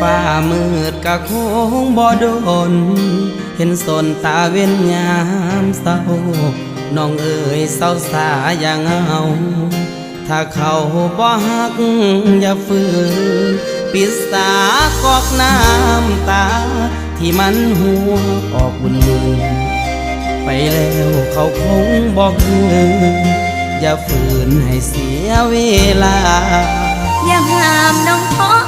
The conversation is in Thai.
ฟ้ามืดกะคงบ่โดนเห็นสนตาเว้นยามเศร้าน้องเอ๋ยเศร้าสาอย่างเอาถ้าเขาบ่ฮักอย่าฝืนปิดสากอกน้ำตาที่มันหัวออกบุญไปแล้วเขาคงบอกคืนอย่าฝืนให้เสียเวลาอย่าห้ามน้องท้อ